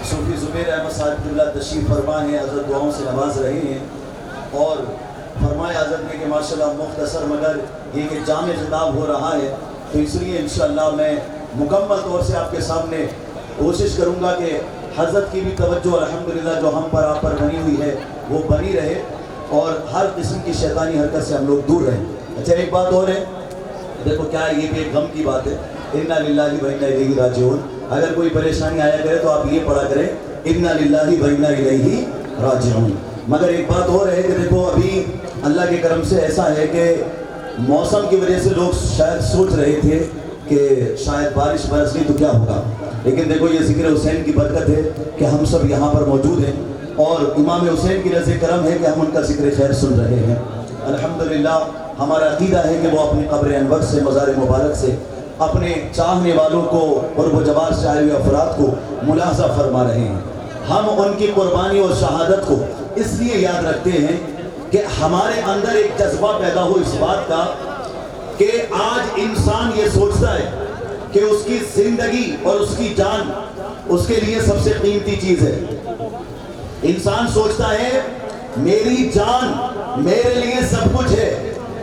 صوفی زبیر احمد صاحب قبلہ تشریف فرما ہیں، حضرت دعاؤں سے نواز رہے ہیں، اور فرمایا حضرت نے کہ ماشاءاللہ مختصر مگر یہ کہ جامع خطاب ہو رہا ہے، تو اس لیے انشاءاللہ میں مکمل طور سے آپ کے سامنے کوشش کروں گا کہ حضرت کی بھی توجہ الحمدللہ جو ہم پر آپ پر بنی ہوئی ہے وہ بنی رہے، اور ہر قسم کی شیطانی حرکت سے ہم لوگ دور رہیں۔ اچھا ایک بات اور ہے، دیکھو کیا یہ بھی ایک غم کی بات ہے، اِنَّا لِلَّهِ وَإِنَّا إِلَيْهِ رَاجِعُونَ۔ اگر کوئی پریشانی آیا کرے تو آپ یہ پڑھا کریں اِنَّا لِلَّهِ وَإِنَّا إِلَيْهِ رَاجِعُونَ۔ مگر ایک بات اور ہے کہ دیکھو ابھی اللہ کے کرم سے ایسا ہے کہ موسم کی وجہ سے لوگ شاید سوچ رہے تھے کہ شاید بارش برس گئی تو کیا ہوگا، لیکن دیکھو یہ ذکر حسین کی برکت ہے کہ ہم سب یہاں پر موجود ہیں، اور امام حسین کی رضا کرم ہے کہ ہم ان کا ذکر خیر سن رہے ہیں۔ الحمدللہ ہمارا عقیدہ ہے کہ وہ اپنی قبر انور سے، مزار مبارک سے اپنے چاہنے والوں کو، قرب و جوار سے آئے ہوئے افراد کو ملاحظہ فرما رہے ہیں۔ ہم ان کی قربانی اور شہادت کو اس لیے یاد رکھتے ہیں کہ ہمارے اندر ایک جذبہ پیدا ہو اس بات کا کہ آج انسان یہ سوچتا ہے کہ اس کی زندگی اور اس کی جان اس کے لیے سب سے قیمتی چیز ہے۔ انسان سوچتا ہے میری جان میرے لیے سب کچھ ہے،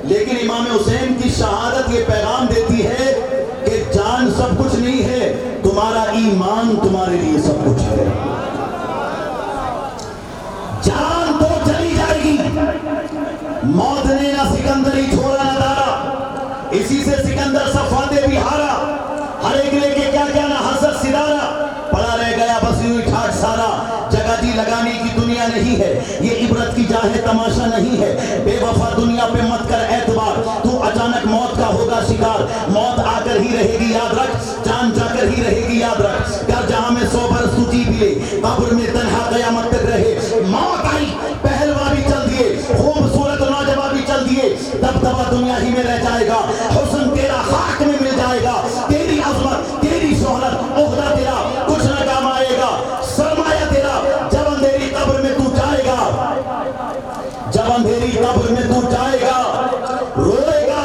لیکن امام حسین کی شہادت یہ پیغام دیتی ہے کہ جان سب کچھ نہیں ہے، تمہارا ایمان تمہارے لیے سب کچھ ہے۔ جان تو چلی جائے گی، موت نے نہ سکندری چھوڑا نہ دارا، اسی سے سکندر صفوان بھی ہارا، ہر ایک لے کے کیا کیا نہ حسد ستارہ، پڑا رہ گیا بس یوں ٹھاٹ سارا، جگہ جی لگانے کی دنیا نہیں ہے، یہ عبرت کی جاہ تماشا نہیں ہے، بے وفا دنیا پہ مت کر اعتبار، تو اچانک موت کا ہوگا شکار، موت آ کر ہی رہے گی یاد رکھ، جان جا کر ہی رہے گی یاد رکھ، گھر جہاں میں 100 برس تو جی بھی لے، قبر میں تنہا قیامت تک رہے، موت آئی پہلوا بھی چل دیے، خوبصورت نوجوان بھی چل دیے، دبدبا دنیا ہی میں رہ جائے گا، حسن تیرا خاک میں مل جائے گا، تیری عظمت تیری شہرت عہدہ تیرا کچھ نہ کام آئے گا، سرمایہ تیرا جب اندھیری قبر میں تو جائے گا، جب اندھیری قبر میں تو جائے گا، روئے گا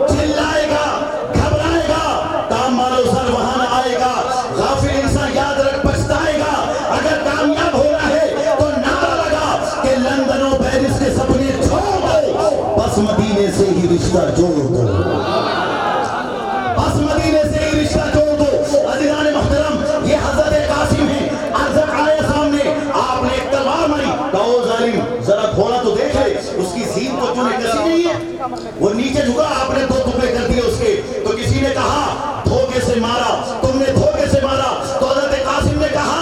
چلائے گا گھبرائے گا، کام مالو سر وہاں نہ آئے گا، غافل انسان یاد رکھ پچھتائے گا، اگر کامیاب ہو رہا ہے تو نعرہ لگا کہ لندن و پیرس کے سپنے چھوڑ دو، بس مدینے سے ہی رشتہ جوڑ دو، بس مدینے سے ہی رشتہ جوڑ دو۔ عزیزان محترم یہ حضرت قاسم ہیں، عرضت آئے سامنے، آپ نے ایک تلوار ماری، کہو ظالم ذرا تھوڑا تو دیکھ لے، اس کی زین تو چونے کسی نہیں ہے، وہ نیچے جھکا، آپ نے 2 ٹکڑے کر دیے اس کے، تو کسی نے کہا دھوکے سے مارا، تم نے دھوکے سے مارا، تو حضرت قاسم نے کہا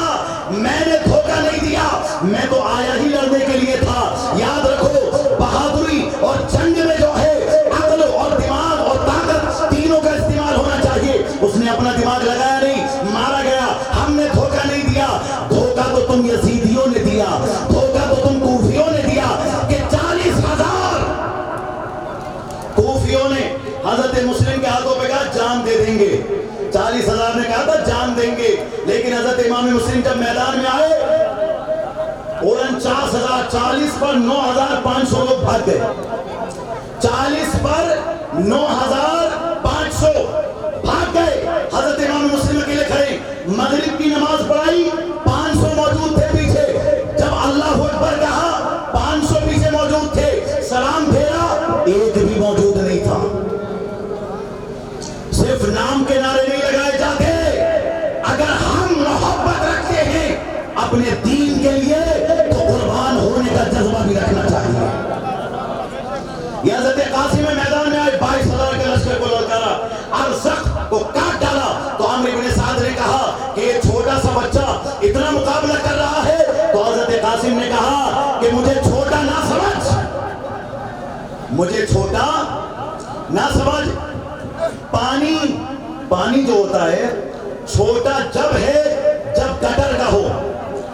میں نے دھوکہ نہیں دیا، میں تو آیا ہی لڑنے کے لیے تھا۔ یاد رکھو بہادری اور جنگ میں جو ہے عقل اور دماغ اور طاقت تینوں کا استعمال ہونا چاہیے، اس نے اپنا دماغ لگایا نہیں، مارا گیا، ہم نے دھوکہ نہیں دیا، دھوکہ تو تم یزیدیوں نے دیا، دھوکہ تو تم کوفیوں نے دیا کہ 40,000 کوفیوں نے حضرت مسلم کے ہاتھوں پہ کہا جان دے دیں گے، 40,000 نے کہا تھا جان دیں گے، لیکن حضرت امام مسلم جب میدان میں آئے 49,000، 40 پر 9,500 لوگ بھاگ گئے، 40 پر 9,500 بھاگ گئے، حضرت امام مسلم اکیلے کھڑے، مغرب کی نماز پڑھائی، 500 موجود تھے پیچھے، جب اللہ اکبر کہا 500 پیچھے موجود تھے، سلام پھیرا ایک بھی موجود نہیں تھا۔ صرف نام کے نعرے نہیں لگائے جاتے، اگر ہم محبت رکھتے ہیں اپنے دین کے لیے تو قربان ہونے کا جذبہ بھی رکھنا چاہیے۔ یہ حضرت قاسم میدان میں آئے، 22,000 کے لشکر کو للکارا، ارزق کو کاٹ ڈالا، تو عمرو بن سعد نے کہا کہ یہ چھوٹا سا بچہ اتنا مقابلہ کر رہا ہے، تو حضرت قاسم نے کہا کہ مجھے چھوٹا نہ سمجھ، مجھے چھوٹا نہ سمجھ، پانی جو ہوتا ہے چھوٹا جب ہے جب گٹر کا ہو،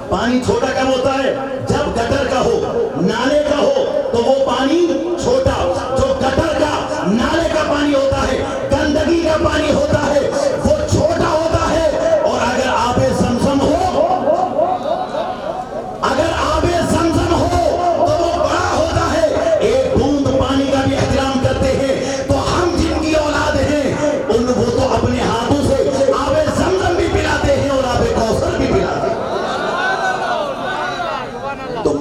پانی چھوٹا کب ہوتا ہے جب گٹر کا ہو، نالے کا ہو تو وہ پانی چھوٹا، جو گٹر کا نالے کا پانی ہوتا ہے، گندگی کا پانی ہوتا ہے، وہ چھوٹا ہوتا ہے، اور اگر آب زمزم ہو، اگر آب زمزم ہو تو وہ بڑا ہوتا ہے، ایک بوند پانی کا بھی احترام کرتے ہیں، تو ہم جن کی اولاد ہیں وہ تو اپنے ہاتھوں سے آب زمزم بھی پلاتے ہیں اور آب کوثر بھی پلاتے ہیں۔